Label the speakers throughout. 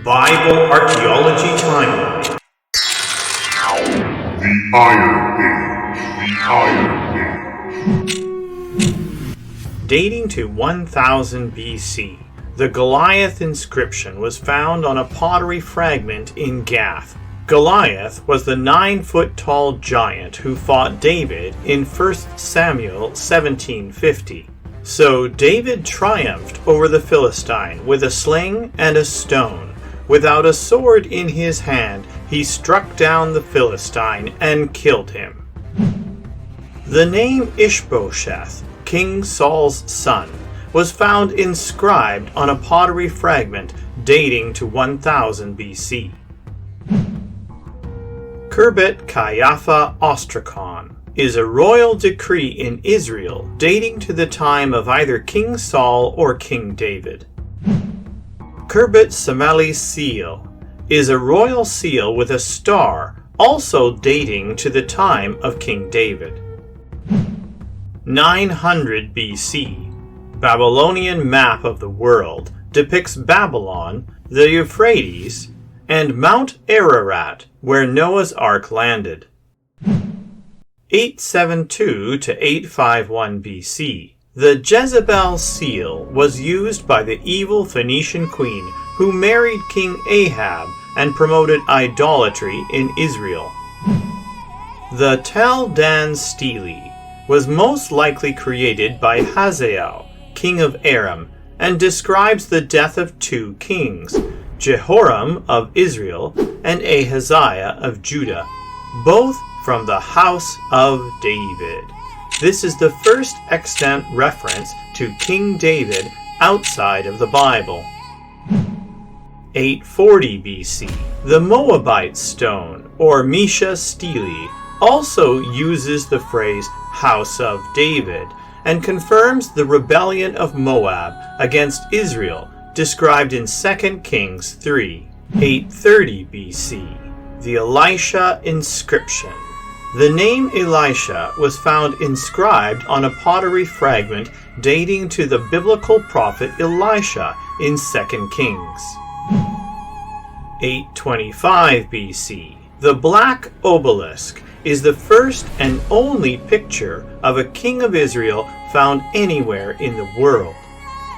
Speaker 1: Bible Archaeology Timeline.
Speaker 2: The Iron Age.
Speaker 1: Dating to 1000 BC, the Goliath inscription was found on a pottery fragment in Gath. Goliath was the 9-foot-tall giant who fought David in 1 Samuel 1750. So David triumphed over the Philistine with a sling and a stone. Without a sword in his hand, he struck down the Philistine and killed him. The name Ishbosheth, King Saul's son, was found inscribed on a pottery fragment dating to 1000 BC. Khirbet Kayapha Ostrakon is a royal decree in Israel dating to the time of either King Saul or King David. Khirbet Samali seal is a royal seal with a star, also dating to the time of King David. 900 BC, Babylonian map of the world depicts Babylon, the Euphrates, and Mount Ararat, where Noah's Ark landed. 872 to 851 BC, the Jezebel seal was used by the evil Phoenician queen who married King Ahab and promoted idolatry in Israel. The Tel Dan stele was most likely created by Hazael, king of Aram, and describes the death of two kings, Jehoram of Israel and Ahaziah of Judah, both from the house of David. This is the first extant reference to King David outside of the Bible. 840 BC, the Moabite stone, or Mesha stele, also uses the phrase House of David and confirms the rebellion of Moab against Israel, described in 2 Kings 3. 830 BC, the Elisha inscription. The name Elisha was found inscribed on a pottery fragment dating to the biblical prophet Elisha in 2 Kings. 825 BC, the Black Obelisk is the first and only picture of a king of Israel found anywhere in the world.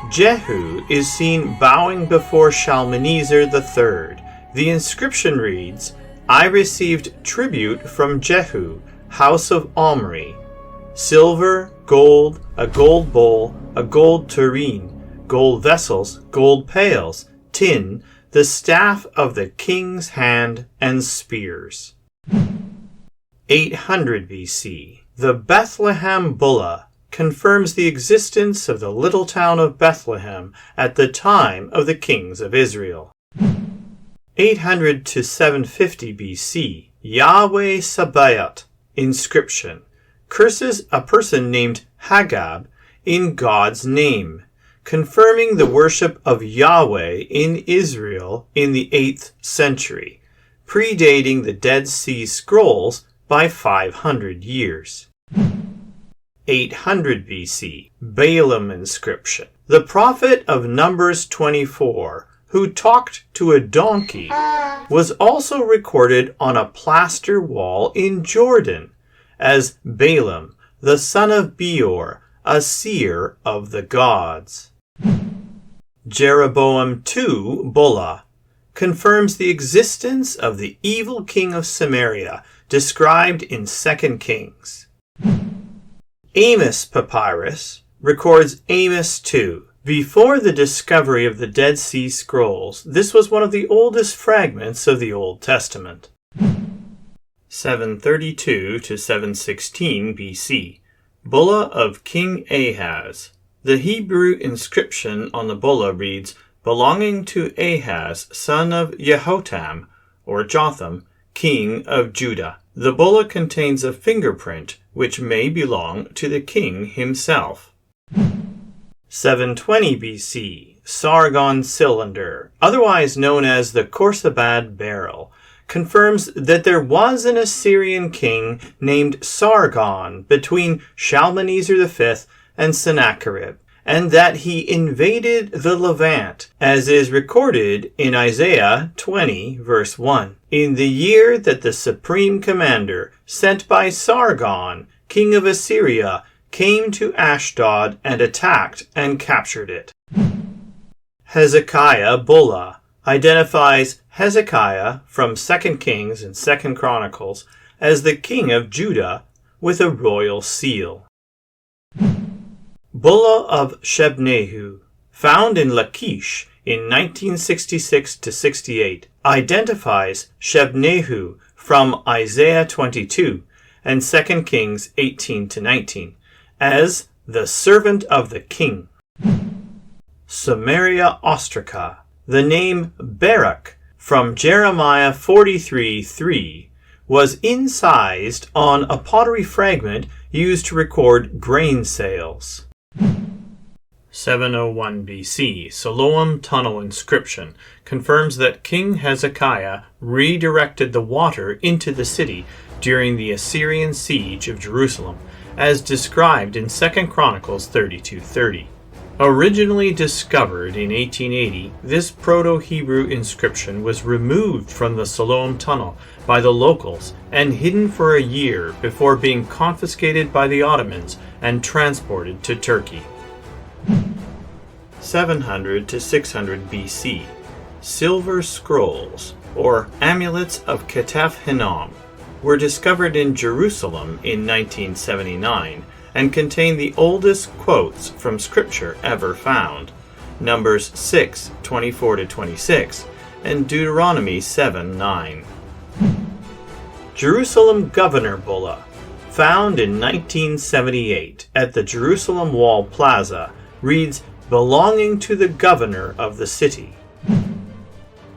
Speaker 1: Jehu is seen bowing before Shalmaneser III. The inscription reads, "I received tribute from Jehu, house of Omri, silver, gold, a gold bowl, a gold tureen, gold vessels, gold pails, tin, the staff of the king's hand, and spears." 800 BC, the Bethlehem Bulla confirms the existence of the little town of Bethlehem at the time of the kings of Israel. 800 to 750 BC, Yahweh Sabaoth inscription curses a person named Hagab in God's name, confirming the worship of Yahweh in Israel in the 8th century, predating the Dead Sea Scrolls by 500 years. 800 BC, Balaam inscription. The prophet of Numbers 24, who talked to a donkey, was also recorded on a plaster wall in Jordan as Balaam, the son of Beor, a seer of the gods. Jeroboam II Bulla confirms the existence of the evil king of Samaria described in 2 Kings. Amos Papyrus records Amos 2. Before the discovery of the Dead Sea Scrolls, this was one of the oldest fragments of the Old Testament. 732 to 716 BC, Bulla of King Ahaz. The Hebrew inscription on the bulla reads, "Belonging to Ahaz, son of Jehotam, or Jotham, king of Judah." The bulla contains a fingerprint which may belong to the king himself. 720 BC, Sargon cylinder, otherwise known as the Khorsabad barrel, confirms that there was an Assyrian king named Sargon between Shalmaneser V and Sennacherib, and that he invaded the Levant, as is recorded in Isaiah 20, verse 1, in the year that the supreme commander, sent by Sargon, king of Assyria, came to Ashdod and attacked and captured it. Hezekiah Bulla identifies Hezekiah from 2 Kings and 2 Chronicles as the king of Judah with a royal seal. Bulla of Shebnehu, found in Lachish in 1966-68, identifies Shebnehu from Isaiah 22 and 2 Kings 18-19 as the servant of the king. Samaria Ostraca, the name Barak from Jeremiah 43:3, was incised on a pottery fragment used to record grain sales. 701 BC, Siloam Tunnel inscription confirms that King Hezekiah redirected the water into the city during the Assyrian siege of Jerusalem, as described in 2 Chronicles 32:30. Originally discovered in 1880, this Proto-Hebrew inscription was removed from the Siloam Tunnel by the locals and hidden for a year before being confiscated by the Ottomans and transported to Turkey. 700 to 600 BC, silver scrolls, or amulets of Ketef Hinnom, were discovered in Jerusalem in 1979 and contain the oldest quotes from Scripture ever found, Numbers 6:24-26, and Deuteronomy 7:9. Jerusalem Governor Bulla, found in 1978 at the Jerusalem Wall Plaza, reads, belonging to the governor of the city.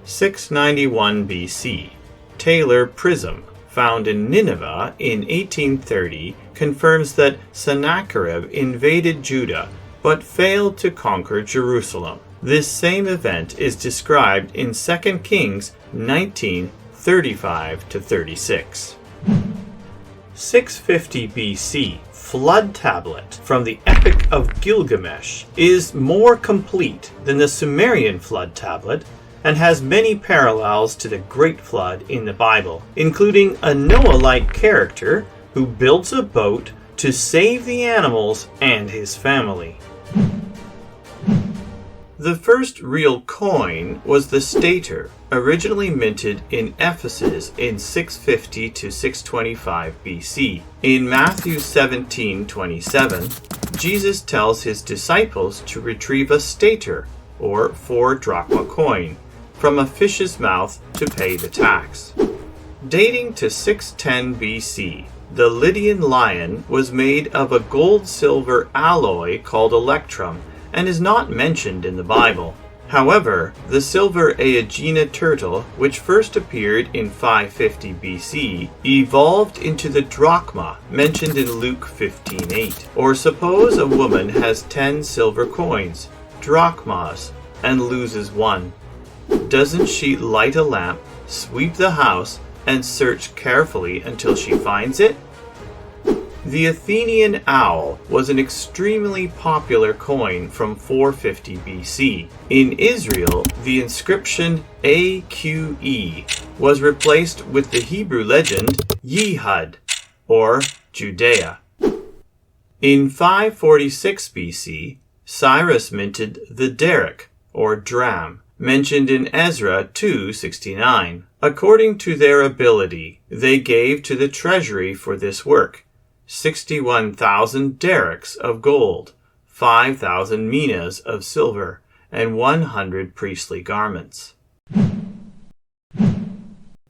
Speaker 1: 691 BC, Taylor Prism, found in Nineveh in 1830, confirms that Sennacherib invaded Judah but failed to conquer Jerusalem. This same event is described in 2 Kings 19:35-36. 650 BC, Flood Tablet from the Epic of Gilgamesh is more complete than the Sumerian Flood Tablet and has many parallels to the Great Flood in the Bible, including a Noah-like character who builds a boat to save the animals and his family. The first real coin was the stater, originally minted in Ephesus in 650 to 625 BC. In Matthew 17:27, Jesus tells his disciples to retrieve a stater, or 4 drachma coin, from a fish's mouth to pay the tax. Dating to 610 BC, the Lydian lion was made of a gold-silver alloy called electrum and is not mentioned in the Bible. However, the silver Aegina turtle, which first appeared in 550 BC, evolved into the drachma mentioned in Luke 15:8. Or suppose a woman has 10 silver coins, drachmas, and loses one. Doesn't she light a lamp, sweep the house, and search carefully until she finds it? The Athenian owl was an extremely popular coin from 450 BC. In Israel, the inscription AQE was replaced with the Hebrew legend Yehud, or Judea. In 546 BC, Cyrus minted the derrick, or dram, mentioned in Ezra 2:69. According to their ability, they gave to the treasury for this work 61,000 derricks of gold, 5,000 minas of silver, and 100 priestly garments.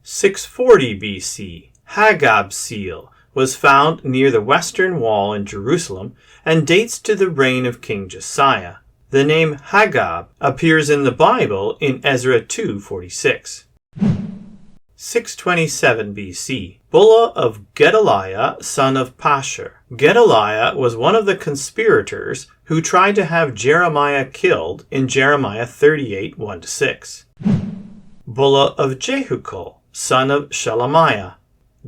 Speaker 1: 640 BC, Haggab's seal was found near the western wall in Jerusalem and dates to the reign of King Josiah. The name Haggab appears in the Bible in Ezra 2:46. 627 BC, Bulla of Gedaliah, son of Pashur. Gedaliah was one of the conspirators who tried to have Jeremiah killed in Jeremiah 38:1-6. Bulla of Jehucal, son of Shelemiah.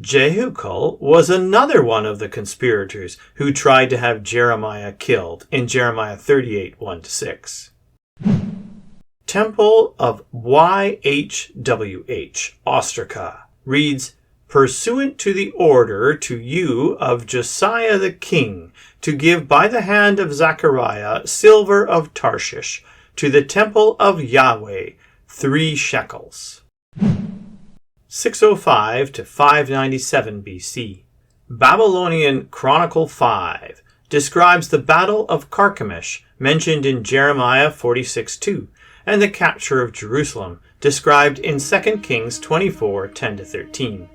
Speaker 1: Jehucal was another one of the conspirators who tried to have Jeremiah killed in Jeremiah 38, 1-6. Temple of YHWH, Ostraca, reads, pursuant to the order to you of Josiah the king, to give by the hand of Zechariah silver of Tarshish, to the temple of Yahweh, 3 shekels. 605 to 597 BC. Babylonian Chronicle 5 describes the Battle of Carchemish, mentioned in Jeremiah 46:2, and the capture of Jerusalem, described in 2 Kings 24, 10-13.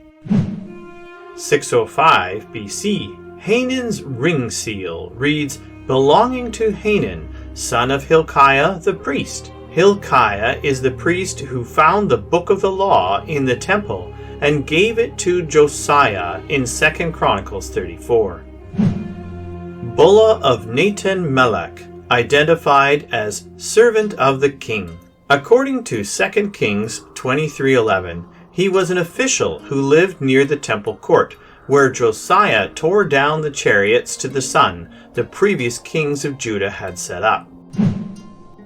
Speaker 1: 605 BC. Hanan's ring seal reads, belonging to Hanan, son of Hilkiah the priest. Hilkiah is the priest who found the book of the law in the temple and gave it to Josiah in 2 Chronicles 34. Bulla of Nathan-Melech, identified as servant of the king. According to 2 Kings 23:11, he was an official who lived near the temple court, where Josiah tore down the chariots to the sun the previous kings of Judah had set up.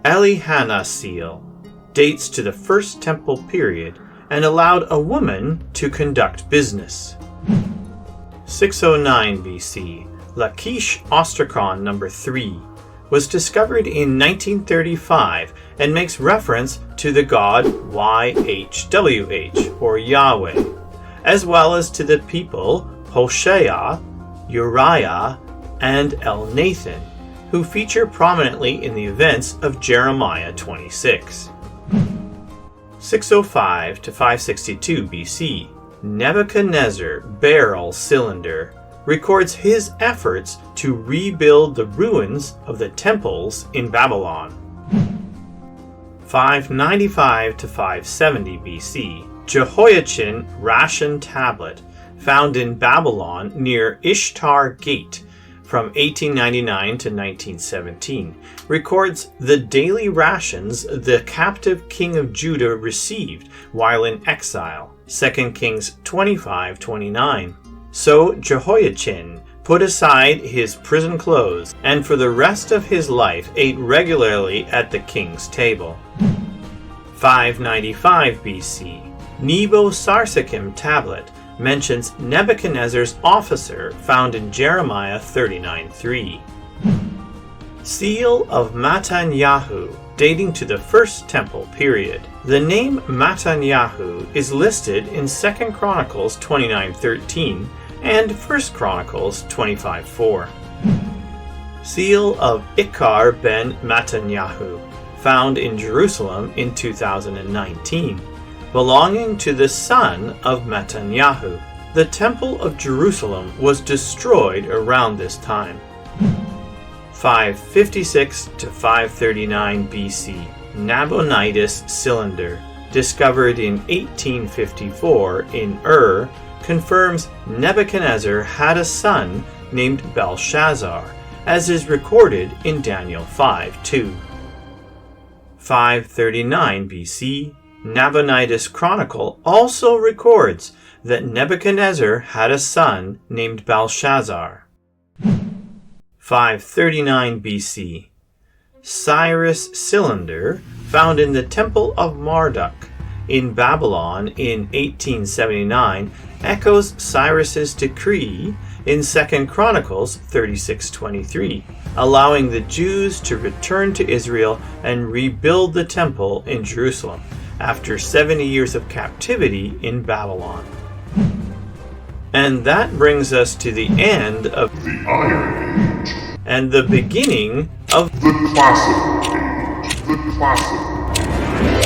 Speaker 1: Elihanah seal dates to the First Temple period and allowed a woman to conduct business. 609 BC. Lachish Ostracon No. 3 was discovered in 1935 and makes reference to the god YHWH, or Yahweh, as well as to the people Hoshea, Uriah, and Elnathan, who feature prominently in the events of Jeremiah 26. 605 to 562 BC. Nebuchadnezzar Barrel Cylinder records his efforts to rebuild the ruins of the temples in Babylon. 595 to 570 BC. Jehoiachin ration tablet, found in Babylon near Ishtar Gate from 1899 to 1917, records the daily rations the captive king of Judah received while in exile, 2 Kings 25:29. So Jehoiachin put aside his prison clothes and for the rest of his life ate regularly at the king's table. 595 BC. Nebo-Sarsekim tablet mentions Nebuchadnezzar's officer found in Jeremiah 39:3. Seal of Matanyahu, dating to the First Temple period. The name Matanyahu is listed in 2 Chronicles 29:13 and 1 Chronicles 25:4. Seal of Ikar ben Matanyahu, found in Jerusalem in 2019, belonging to the son of Matanyahu. The Temple of Jerusalem was destroyed around this time. 556 to 539 BC. Nabonidus cylinder, discovered in 1854 in Ur, confirms Nebuchadnezzar had a son named Belshazzar, as is recorded in Daniel 5:2. 539 BC. Nabonidus Chronicle also records that Nebuchadnezzar had a son named Belshazzar. 539 BC. Cyrus cylinder, found in the Temple of Marduk in Babylon in 1879, echoes Cyrus's decree in 2 Chronicles 36:23, allowing the Jews to return to Israel and rebuild the temple in Jerusalem after 70 years of captivity in Babylon. And that brings us to the end of
Speaker 2: The Iron Age.
Speaker 1: And the beginning of
Speaker 2: The Classical Age. The Classical Age.